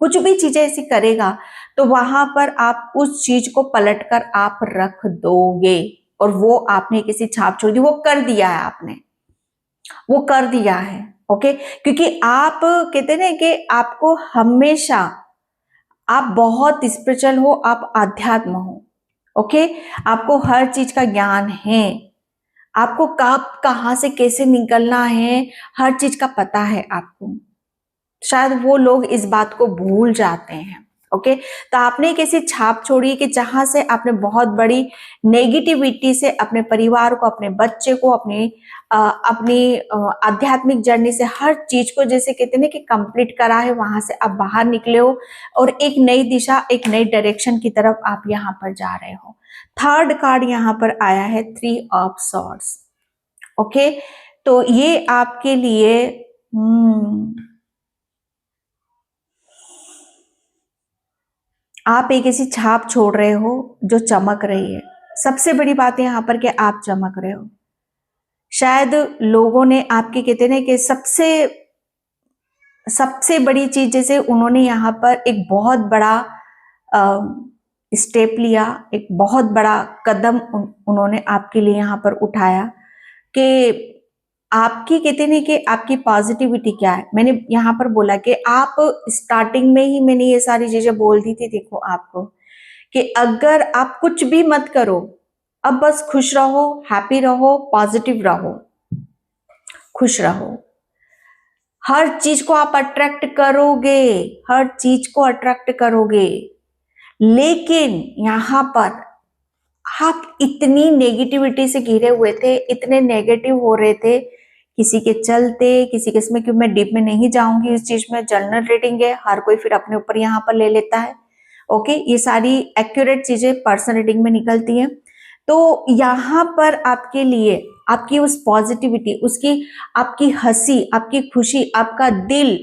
कुछ भी चीजें ऐसी करेगा, तो वहां पर आप उस चीज को पलटकर आप रख दोगे। और वो आपने किसी छाप छोड़ दी, वो कर दिया है आपने, वो कर दिया है। ओके, क्योंकि आप कहते हैं ना कि आपको हमेशा, आप बहुत स्पिरिचुअल हो, आप आध्यात्म हो। ओके, आपको हर चीज का ज्ञान है, आपको कब कहां से कैसे निकलना है, हर चीज का पता है आपको। शायद वो लोग इस बात को भूल जाते हैं। ओके, तो आपने एक ऐसी छाप छोड़ी कि जहां से आपने बहुत बड़ी नेगेटिविटी से अपने परिवार को, अपने बच्चे को, अपनी आध्यात्मिक जर्नी से हर चीज को जैसे कहते हैं कि कंप्लीट करा है, वहां से आप बाहर निकले हो और एक नई दिशा, एक नई डायरेक्शन की तरफ आप यहाँ पर जा रहे हो। थर्ड कार्ड यहाँ पर आया है 3 ऑफ सॉर्ड्स। ओके, तो ये आपके लिए आप एक ऐसी छाप छोड़ रहे हो जो चमक रही है। सबसे बड़ी बात है यहाँ पर कि आप चमक रहे हो। शायद लोगों ने आपके कहते हैं कि सबसे सबसे बड़ी चीज, जैसे उन्होंने यहाँ पर एक बहुत बड़ा स्टेप लिया, एक बहुत बड़ा कदम उन्होंने आपके लिए यहाँ पर उठाया कि आपकी कहते हैं कि आपकी पॉजिटिविटी क्या है। मैंने यहाँ पर बोला कि आप स्टार्टिंग में ही मैंने ये सारी चीजें बोल दी थी, देखो आपको, कि अगर आप कुछ भी मत करो, अब बस खुश रहो, हैप्पी रहो, पॉजिटिव रहो, खुश रहो, हर चीज को आप अट्रैक्ट करोगे, हर चीज को अट्रैक्ट करोगे। लेकिन यहां पर आप इतनी नेगेटिविटी से घिरे हुए थे, इतने नेगेटिव हो रहे थे किसी के चलते, किसी के इसमें, क्यों मैं डीप में नहीं जाऊंगी इस चीज में, जनरल रीडिंग है, हर कोई फिर अपने ऊपर यहाँ पर ले लेता है। ओके, ये सारी एक्यूरेट चीजें पर्सनल रीडिंग में निकलती हैं। तो यहाँ पर आपके लिए आपकी उस पॉजिटिविटी, उसकी आपकी हंसी, आपकी खुशी, आपका दिल,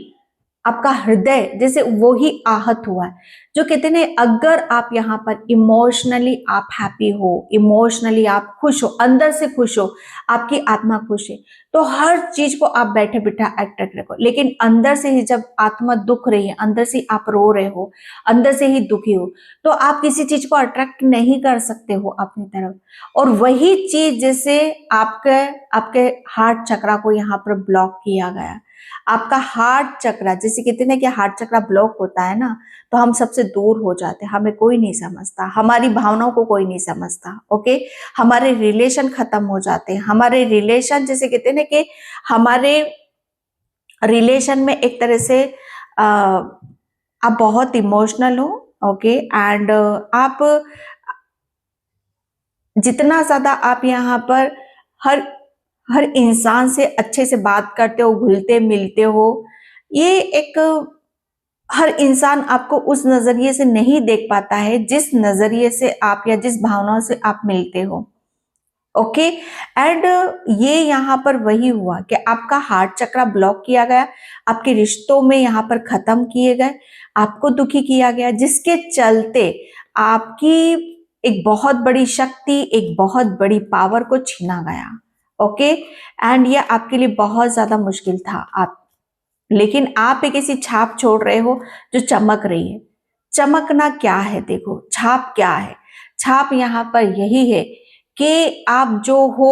आपका हृदय जैसे वो ही आहत हुआ है। जो कहते हैं अगर आप यहाँ पर इमोशनली आप हैप्पी हो, इमोशनली आप खुश हो, अंदर से खुश हो, आपकी आत्मा खुश है, तो हर चीज को आप बैठे बिठा अट्रैक्ट रखो। लेकिन अंदर से ही जब आत्मा दुख रही है, अंदर से आप रो रहे हो, अंदर से ही दुखी हो, तो आप किसी चीज को अट्रैक्ट नहीं कर सकते हो अपनी तरफ। और वही चीज जैसे आपके आपके हार्ट चक्रा को यहाँ पर ब्लॉक किया गया। आपका हार्ट चक्रा, जैसे कहते हैं कि हार्ट चक्रा ब्लॉक होता है ना, तो हम सबसे दूर हो जाते हैं, हमें कोई नहीं समझता, हमारी भावनाओं को कोई नहीं समझता। ओके, हमारे रिलेशन खत्म हो जाते हैं, हमारे रिलेशन जैसे कहते हैं ना कि हमारे रिलेशन में एक तरह से आप बहुत इमोशनल हो। ओके, एंड आप जितना ज्यादा आप यहाँ पर हर हर इंसान से अच्छे से बात करते हो, घुलते मिलते हो, ये एक हर इंसान आपको उस नजरिए से नहीं देख पाता है जिस नजरिए से आप या जिस भावनाओं से आप मिलते हो। ओके, एंड ये यहाँ पर वही हुआ कि आपका हार्ट चक्रा ब्लॉक किया गया, आपके रिश्तों में यहाँ पर खत्म किए गए, आपको दुखी किया गया, जिसके चलते आपकी एक बहुत बड़ी शक्ति, एक बहुत बड़ी पावर को छीना गया। ओके, एंड ये आपके लिए बहुत ज्यादा मुश्किल था। आप लेकिन आप एक ऐसी छाप छोड़ रहे हो जो चमक रही है। चमकना क्या है, देखो छाप क्या है। छाप यहाँ पर यही है कि आप जो हो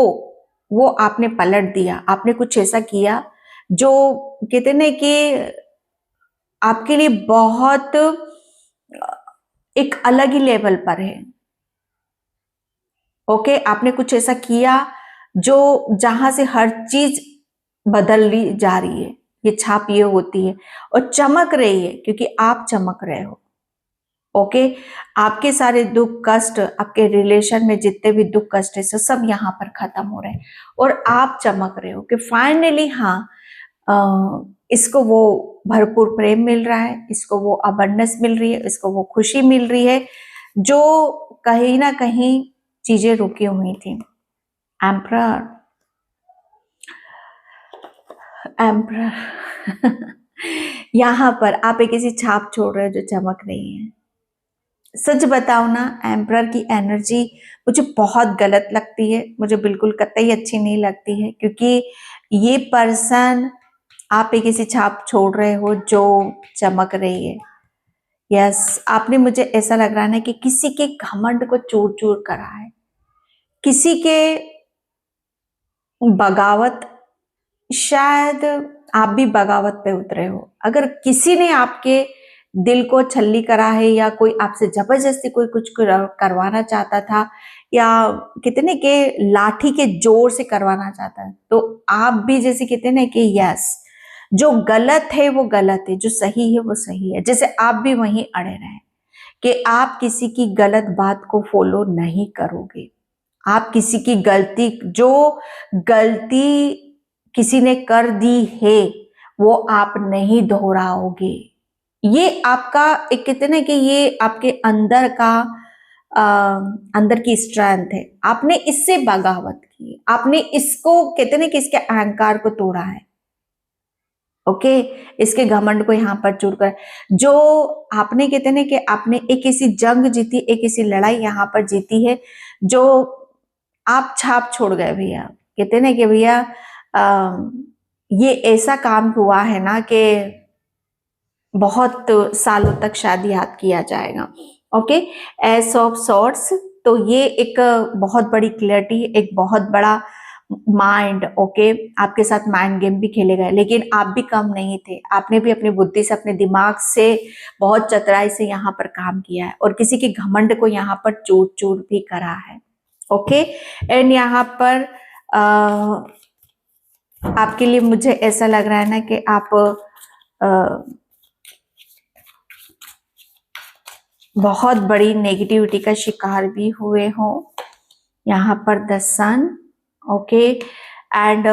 वो आपने पलट दिया, आपने कुछ ऐसा किया जो कहते ना कि आपके लिए बहुत एक अलग ही लेवल पर है। ओके, आपने कुछ ऐसा किया जो जहां से हर चीज बदल ली जा रही है। ये छाप ये होती है और चमक रही है क्योंकि आप चमक रहे हो। ओके, आपके सारे दुख कष्ट, आपके रिलेशन में जितने भी दुख कष्ट है सब यहाँ पर खत्म हो रहे हैं और आप चमक रहे हो कि फाइनली हाँ, इसको वो भरपूर प्रेम मिल रहा है, इसको वो अबंडेंस मिल रही है, इसको वो खुशी मिल रही है जो कहीं ना कहीं चीजें रुकी हुई थी। एम्परर, एम्परर यहाँ पर आप एक ऐसी छाप छोड़ रहे हो जो चमक रही है। सच बताओ ना, एम्परर की एनर्जी मुझे बहुत गलत लगती है, मुझे बिल्कुल कतई अच्छी नहीं लगती है, क्योंकि ये पर्सन आप एक ऐसी छाप छोड़ रहे हो जो चमक रही है। यस, आपने, मुझे ऐसा लग रहा है ना कि किसी के घमंड को चूर चूर करा है, किसी के बगावत, शायद आप भी बगावत पे उतरे हो। अगर किसी ने आपके दिल को छल्ली करा है या कोई आपसे जबरदस्ती कोई कुछ करवाना चाहता था या कितने के लाठी के जोर से करवाना चाहता है, तो आप भी जैसे कहते ना कि यस, जो गलत है वो गलत है, जो सही है वो सही है, जैसे आप भी वहीं अड़े रहे कि आप किसी की गलत बात को फॉलो नहीं करोगे। आप किसी की गलती, जो गलती किसी ने कर दी है वो आप नहीं दोहराओगे। ये आपका एक कहते ना कि ये आपके अंदर का अंदर की स्ट्रेंथ है। आपने इससे बगावत की, आपने इसको कहते ना कि इसके अहंकार को तोड़ा है। ओके, इसके घमंड को यहाँ पर चूर कर, जो आपने कहते ना कि आपने एक ऐसी जंग जीती, एक ऐसी लड़ाई यहाँ पर जीती है जो आप छाप छोड़ गए भैया। कहते ना कि भैया ये ऐसा काम हुआ है ना कि बहुत सालों तक शादी याद किया जाएगा। ओके, एस ऑफ सॉर्ड्स, तो ये एक बहुत बड़ी क्लैरिटी, एक बहुत बड़ा माइंड। ओके, आपके साथ माइंड गेम भी खेले गए, लेकिन आप भी कम नहीं थे, आपने भी अपनी बुद्धि से, अपने दिमाग से बहुत चतुराई से यहाँ पर काम किया है और किसी के घमंड को यहाँ पर चूर चूर भी करा है। ओके, एंड यहाँ पर आपके लिए मुझे ऐसा लग रहा है ना कि आप बहुत बड़ी नेगेटिविटी का शिकार भी हुए हो। यहाँ पर द सन, ओके। एंड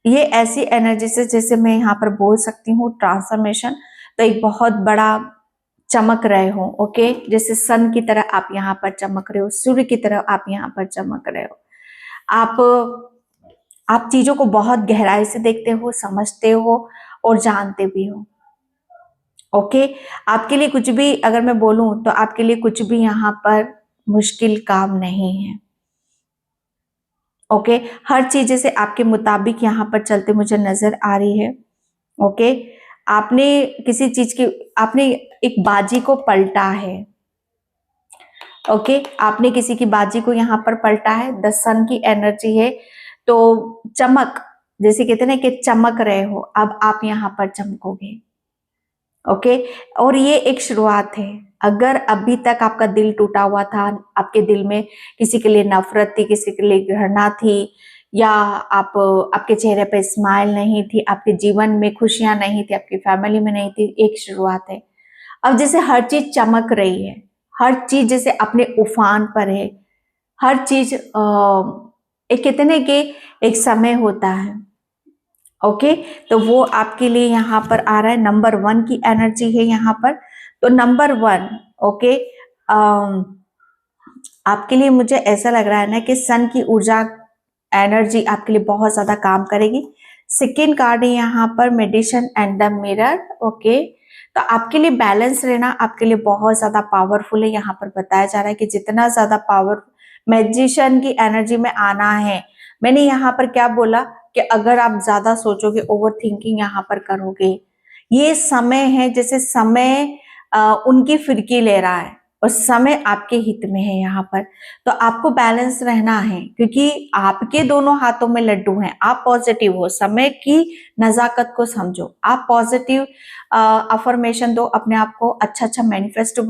ये ऐसी एनर्जी से जैसे मैं यहाँ पर बोल सकती हूँ ट्रांसफॉर्मेशन, तो एक बहुत बड़ा चमक रहे हो, ओके। जैसे सन की तरह आप यहाँ पर चमक रहे हो, सूर्य की तरह आप यहाँ पर चमक रहे हो। आप चीजों को बहुत गहराई से देखते हो, समझते हो और जानते भी हो, ओके। आपके लिए कुछ भी अगर मैं बोलूं तो आपके लिए कुछ भी यहाँ पर मुश्किल काम नहीं है, ओके। हर चीज जैसे आपके मुताबिक यहाँ पर चलते मुझे नजर आ रही है, ओके। आपने किसी चीज की, आपने एक बाजी को पलटा है, ओके। आपने किसी की बाजी को यहाँ पर पलटा है। द सन की एनर्जी है, तो चमक, जैसे कहते हैं ना कि चमक रहे हो, अब आप यहाँ पर चमकोगे, ओके। और ये एक शुरुआत है। अगर अभी तक आपका दिल टूटा हुआ था, आपके दिल में किसी के लिए नफरत थी, किसी के लिए घृणा थी, या आपके चेहरे पे स्माइल नहीं थी, आपके जीवन में खुशियां नहीं थी, आपकी फैमिली में नहीं थी, एक शुरुआत है। अब जैसे हर चीज चमक रही है, हर चीज जैसे अपने उफान पर है, हर चीज एक कहते ना कि एक समय होता है, ओके। तो वो आपके लिए यहाँ पर आ रहा है। नंबर 1 की एनर्जी है यहाँ पर। तो नंबर 1, ओके। आपके लिए मुझे ऐसा लग रहा है ना कि सन की ऊर्जा एनर्जी आपके लिए बहुत ज्यादा काम करेगी। सेकेंड कार्ड है यहाँ पर medicine and the mirror, okay. तो आपके लिए बैलेंस रहना आपके लिए बहुत ज्यादा पावरफुल है। यहाँ पर बताया जा रहा है कि जितना ज्यादा पावर मैजिशियन की एनर्जी में आना है। मैंने यहाँ पर क्या बोला कि अगर आप ज्यादा सोचोगे, ओवर थिंकिंग यहाँ पर करोगे, ये समय है जैसे समय उनकी फिरकी ले रहा है और समय आपके हित में है यहाँ पर। तो आपको बैलेंस रहना है, क्योंकि आपके दोनों हाथों में लड्डू हैं। आप पॉजिटिव हो, समय की नजाकत को समझो, आप पॉजिटिव अफर्मेशन दो अपने आप को, अच्छा अच्छा मैनिफेस्ट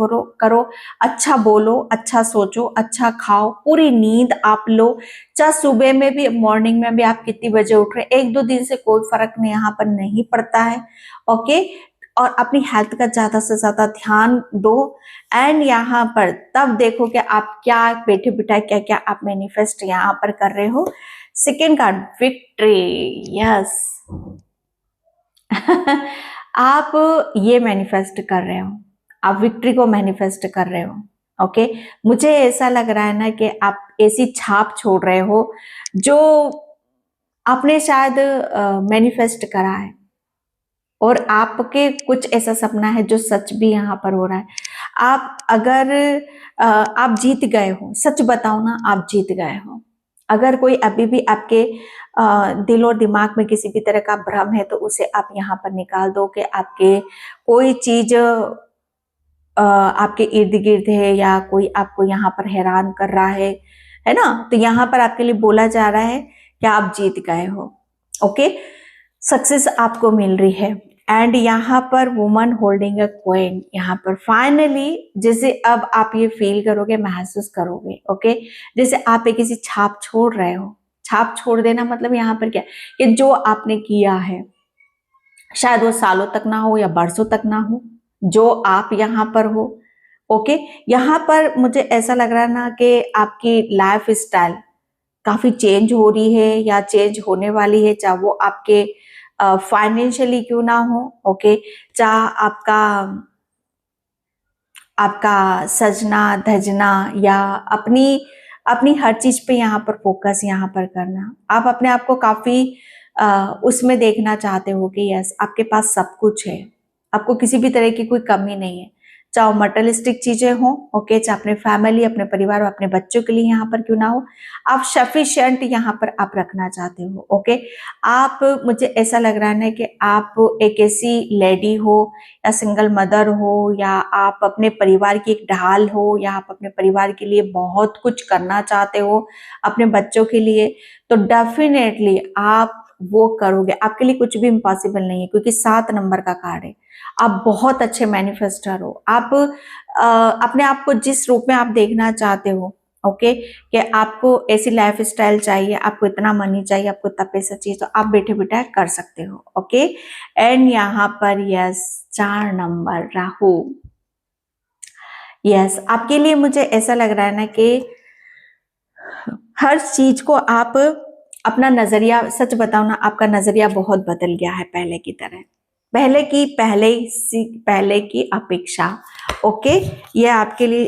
करो, अच्छा बोलो, अच्छा सोचो, अच्छा खाओ, पूरी नींद आप लो। चाहे सुबह में भी, मॉर्निंग में भी आप कितनी बजे उठ रहे, 1-2 दिन से कोई फर्क नहीं यहाँ पर नहीं पड़ता है, ओके। और अपनी हेल्थ का ज्यादा से ज्यादा ध्यान दो। एंड यहाँ पर तब देखो कि आप क्या बैठे बिठाए क्या क्या आप मैनिफेस्ट यहाँ पर कर रहे हो। Second card victory, yes. आप ये मैनिफेस्ट कर रहे हो, आप विक्ट्री को मैनिफेस्ट कर रहे हो, ओके। मुझे ऐसा लग रहा है ना कि आप ऐसी छाप छोड़ रहे हो जो आपने शायद मैनिफेस्ट करा है, और आपके कुछ ऐसा सपना है जो सच भी यहाँ पर हो रहा है। आप अगर आप जीत गए हो, सच बताओ ना, आप जीत गए हो। अगर कोई अभी भी आपके दिल और दिमाग में किसी भी तरह का भ्रम है, तो उसे आप यहाँ पर निकाल दो कि आपके कोई चीज आपके इर्द गिर्द है, या कोई आपको यहाँ पर हैरान कर रहा है ना। तो यहाँ पर आपके लिए बोला जा रहा है कि आप जीत गए हो, ओके। सक्सेस आपको मिल रही है। एंड यहाँ पर वुमन होल्डिंग अ कॉइन, यहाँ पर फाइनली जैसे अब आप ये फील करोगे, महसूस करोगे, ओके। जैसे आप एक किसी छाप छोड़ रहे हो। छाप छोड़ देना मतलब यहाँ पर क्या कि जो आपने किया है, शायद वो सालों तक ना हो या बरसों तक ना हो, जो आप यहाँ पर हो, ओके। यहाँ पर मुझे ऐसा लग रहा है ना कि आपकी लाइफ स्टाइल काफी चेंज हो रही है या चेंज होने वाली है, चाहे वो आपके फाइनेंशियली क्यों ना हो, ओके। चाहे आपका आपका सजना धजना, या अपनी अपनी हर चीज पे यहाँ पर फोकस यहाँ पर करना। आप अपने आप को काफी उसमें देखना चाहते हो कि यस, आपके पास सब कुछ है, आपको किसी भी तरह की कोई कमी नहीं है। चाहे मटेरियलिस्टिक चीजें हो, ओके, चाहे अपने फैमिली, अपने परिवार और अपने बच्चों के लिए यहाँ पर क्यों ना हो, आप सफिशिएंट यहाँ पर आप रखना चाहते हो, ओके। आप, मुझे ऐसा लग रहा है ना कि आप एक ऐसी लेडी हो, या सिंगल मदर हो, या आप अपने परिवार की एक ढाल हो, या आप अपने परिवार के लिए बहुत कुछ करना चाहते हो, अपने बच्चों के लिए, तो डेफिनेटली आप वो करोगे। आपके लिए कुछ भी इम्पॉसिबल नहीं है, क्योंकि 7 नंबर का कार्ड है। आप बहुत अच्छे मैनिफेस्टर हो। आप अपने आप को जिस रूप में आप देखना चाहते हो, ओके, कि आपको ऐसी लाइफ स्टाइल चाहिए, आपको इतना मनी चाहिए, आपको इतना पैसा चाहिए, तो आप बैठे बैठे कर सकते हो, ओके। एंड यहाँ पर यस, 4 नंबर राहु, यस। आपके लिए मुझे ऐसा लग रहा है ना कि हर चीज को आप अपना नजरिया, सच बताओ ना, आपका नजरिया बहुत बदल गया है पहले की तरह, पहले की अपेक्षा। ओके, ये आपके लिए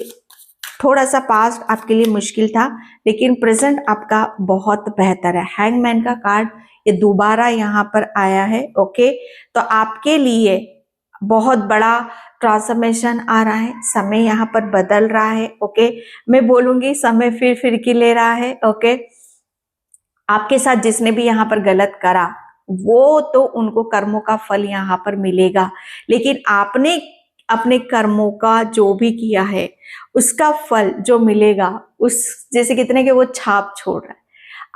थोड़ा सा पास्ट आपके लिए मुश्किल था, लेकिन प्रेजेंट आपका बहुत बेहतर है। हैंगमैन का कार्ड ये दोबारा यहाँ पर आया है। ओके, तो आपके लिए बहुत बड़ा ट्रांसफॉर्मेशन आ रहा है, समय यहाँ पर बदल रहा है। ओके, मैं बोलूंगी समय फिर की ले रहा है। ओके, आपके साथ जिसने भी यहाँ पर गलत करा, वो तो उनको कर्मों का फल यहाँ पर मिलेगा, लेकिन आपने अपने कर्मों का जो भी किया है उसका फल जो मिलेगा, उस जैसे कितने के वो छाप छोड़ रहा है।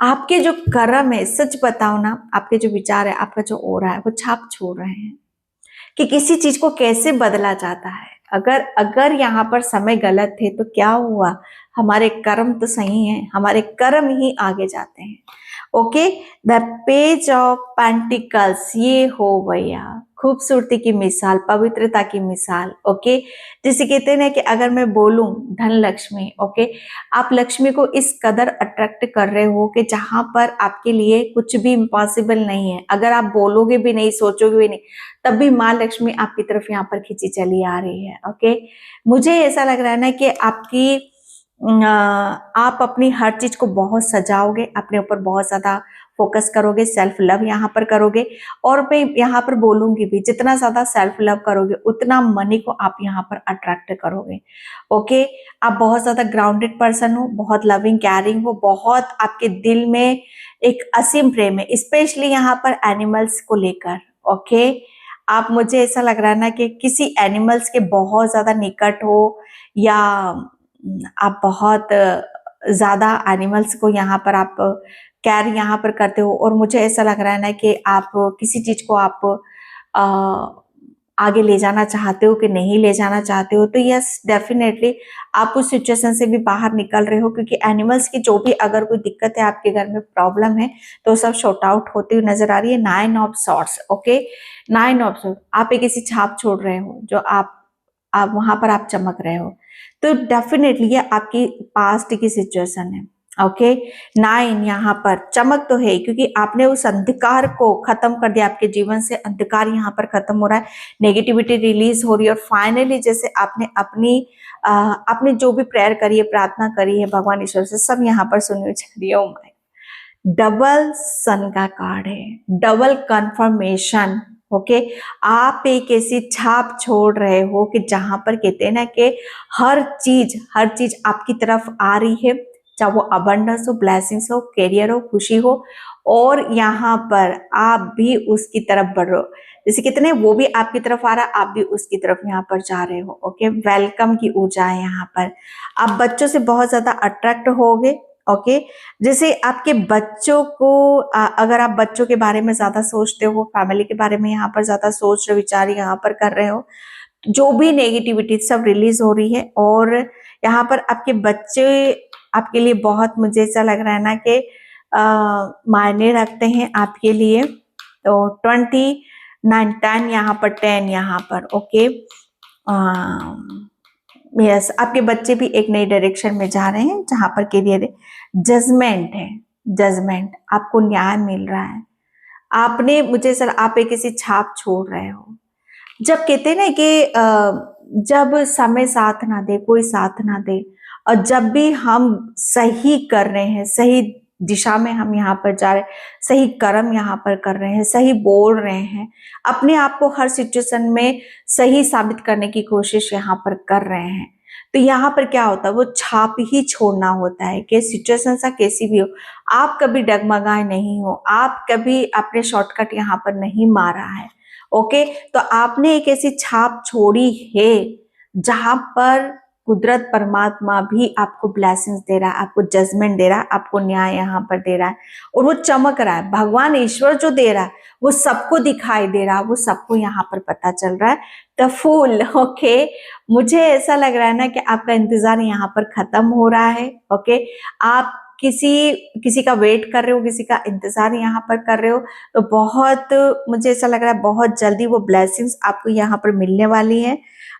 आपके जो कर्म है, सच बताओ ना, आपके जो विचार है, आपका जो हो रहा है, वो छाप छोड़ रहे हैं कि किसी चीज को कैसे बदला जाता है। अगर अगर यहाँ पर समय गलत थे तो क्या हुआ, हमारे कर्म तो सही हैं, हमारे कर्म ही आगे जाते हैं। Okay, the page of pentacles, ये हो भैया खूबसूरती की मिसाल, पवित्रता की मिसाल। ओके, जैसे कहते हैं ना कि अगर मैं बोलूं धन लक्ष्मी, ओके, आप लक्ष्मी को इस कदर अट्रैक्ट कर रहे हो कि जहां पर आपके लिए कुछ भी इम्पॉसिबल नहीं है। अगर आप बोलोगे भी नहीं, सोचोगे भी नहीं, तब भी माँ लक्ष्मी आपकी तरफ यहाँ पर खींची चली आ रही है। ओके, मुझे ऐसा लग रहा है ना कि आप अपनी हर चीज को बहुत सजाओगे, अपने ऊपर बहुत ज्यादा फोकस करोगे, सेल्फ लव यहाँ पर करोगे। और मैं यहाँ पर बोलूंगी भी, जितना ज्यादा सेल्फ लव करोगे उतना मनी को आप यहाँ पर अट्रैक्ट करोगे। ओके, आप बहुत ज्यादा ग्राउंडेड पर्सन हो, बहुत लविंग केयरिंग हो, बहुत आपके दिल में एक असीम प्रेम है, स्पेशली यहाँ पर एनिमल्स को लेकर। ओके, आप, मुझे ऐसा लग रहा है ना कि किसी एनिमल्स के बहुत ज्यादा निकट हो, या आप बहुत ज्यादा एनिमल्स को यहाँ पर आप केयर यहाँ पर करते हो। और मुझे ऐसा लग रहा है ना कि आप किसी चीज को आप आगे ले जाना चाहते हो कि नहीं ले जाना चाहते हो, तो यस डेफिनेटली आप उस सिचुएशन से भी बाहर निकल रहे हो, क्योंकि एनिमल्स की जो भी अगर कोई दिक्कत है, आपके घर में प्रॉब्लम है, तो सब शॉर्ट आउट होती हुई नजर आ रही है। 9 of sorts. Okay, 9 of sorts, आप एक ऐसी छाप छोड़ रहे हो जो आप वहां पर आप चमक रहे हो, तो डेफिनेटली ये आपकी पास्ट की सिचुएशन है। ओके, 9 यहाँ पर चमक तो है, क्योंकि आपने उस अंधकार को खत्म कर दिया, आपके जीवन से अंधकार यहाँ पर खत्म हो रहा है, नेगेटिविटी रिलीज हो रही है, और फाइनली जैसे आपने जो भी प्रेयर करी है, प्रार्थना करी है भगवान ईश्वर से, सब यहाँ पर सुनी जा रही है। ओ माय, डबल सन का कार्ड है, डबल कंफर्मेशन। ओके, आप एक ऐसी छाप छोड़ रहे हो कि जहां पर कहते हैं ना कि हर चीज आपकी तरफ आ रही है, चाहे वो अबंडेंस हो, ब्लेसिंग्स हो, करियर हो, खुशी हो, और यहाँ पर आप भी उसकी तरफ बढ़ रहे हो। जैसे कितने वो भी आपकी तरफ आ रहा है, आप भी उसकी तरफ यहाँ पर जा रहे हो। ओके, वेलकम की ऊर्जा है यहाँ पर। आप बच्चों से बहुत ज्यादा अट्रैक्ट होगे। ओके, जैसे आपके बच्चों को अगर आप बच्चों के बारे में ज्यादा सोचते हो, फैमिली के बारे में यहाँ पर ज्यादा सोच विचार यहाँ पर कर रहे हो, जो भी नेगेटिविटी सब रिलीज हो रही है। और यहाँ पर आपके बच्चे आपके लिए बहुत, मुझे ऐसा लग रहा है ना कि मायने रखते हैं आपके लिए। तो 29 10 यहाँ पर 10 यहाँ पर। ओके, यस, आपके बच्चे भी एक नई डायरेक्शन में जा रहे हैं, जहां पर करियर जजमेंट है, जजमेंट, आपको न्याय मिल रहा है। आपने, मुझे सर, आप एक ऐसी छाप छोड़ रहे हो। जब कहते हैं ना कि जब समय साथ ना दे, कोई साथ ना दे, और जब भी हम सही कर रहे हैं, सही दिशा में हम यहाँ पर जा रहे हैं, सही कर्म यहाँ पर कर रहे हैं, सही बोल रहे हैं, अपने आप को हर सिचुएशन में सही साबित करने की कोशिश यहाँ पर कर रहे हैं, तो यहाँ पर क्या होता है, वो छाप ही छोड़ना होता है कि सिचुएशन सा कैसी भी हो, आप कभी डगमगाए नहीं हो, आप कभी अपने शॉर्टकट यहाँ पर नहीं मारा है। ओके, तो आपने एक ऐसी छाप छोड़ी है जहां पर कुदरत परमात्मा भी आपको ब्लेसिंग्स दे रहा है, आपको जजमेंट दे रहा है, आपको न्याय यहाँ पर दे रहा है, और वो चमक रहा है। भगवान ईश्वर जो दे रहा है वो सबको दिखाई दे रहा है, वो सबको यहाँ पर पता चल रहा है। The fool. ओके, मुझे ऐसा लग रहा है ना कि आपका इंतजार यहाँ पर खत्म हो रहा है। ओके, आप किसी का वेट कर रहे हो, किसी का इंतजार यहाँ पर कर रहे हो, तो बहुत, मुझे ऐसा लग रहा है बहुत जल्दी वो ब्लेसिंग्स आपको यहाँ पर मिलने वाली है।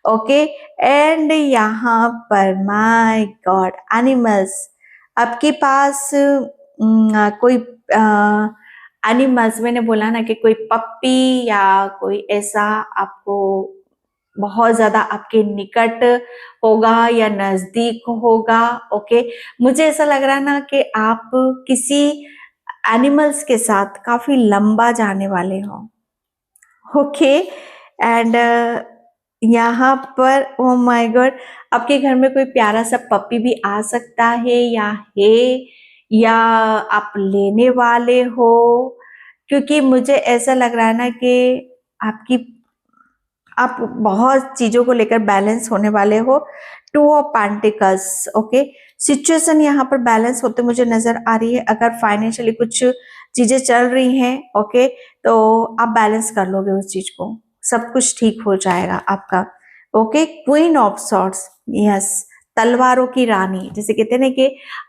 ओके, एंड यहाँ पर माय गॉड, एनिमल्स, आपके पास कोई एनिमल्स, मैंने बोला ना कि कोई पप्पी या कोई ऐसा आपको बहुत ज्यादा आपके निकट होगा या नजदीक होगा। ओके, मुझे ऐसा लग रहा है ना कि आप किसी एनिमल्स के साथ काफी लंबा जाने वाले हो। ओके, एंड यहाँ पर ओ माय गॉड, आपके घर में कोई प्यारा सा पपी भी आ सकता है, या आप लेने वाले हो, क्योंकि मुझे ऐसा लग रहा है ना कि आपकी आप बहुत चीजों को लेकर बैलेंस होने वाले हो। Two of pentacles, okay, situation यहाँ पर बैलेंस होते मुझे नजर आ रही है। अगर फाइनेंशियली कुछ चीजें चल रही हैं, ओके, तो आप बैलेंस कर लोगे उस चीज को, सब कुछ ठीक हो जाएगा आपका। Okay, queen of swords, yes, तलवारों की रानी, जैसे कहते हैं ना कि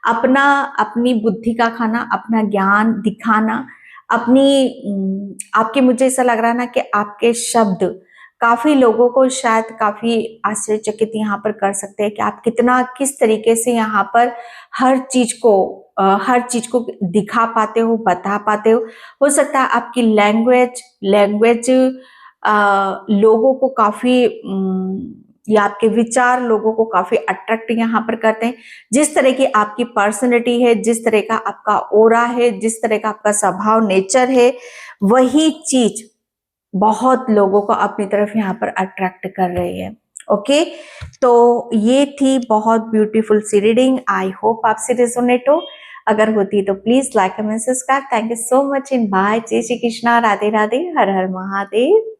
अपना अपनी बुद्धि का खाना, अपना ज्ञान दिखाना, आपके, मुझे ऐसा लग रहा है ना कि आपके शब्द काफी लोगों को शायद काफी आश्चर्यचकित यहाँ पर कर सकते हैं कि आप कितना, किस तरीके से यहाँ पर हर चीज को दिखा पाते हो, बता पाते हो सकता है आपकी लैंग्वेज लोगों को काफी या आपके विचार लोगों को काफी अट्रैक्ट यहाँ पर करते हैं। जिस तरह की आपकी पर्सनैलिटी है, जिस तरह का आपका ओरा है, जिस तरह का आपका स्वभाव नेचर है, वही चीज बहुत लोगों को अपनी तरफ यहाँ पर अट्रैक्ट कर रही है। ओके, तो ये थी बहुत ब्यूटीफुल सी रीडिंग। आई होप आपसे रिजोनेट हो। अगर होती तो please like comment subscribe. Thank you so much and bye. जय श्री कृष्णा, राधे राधे, हर हर महादेव।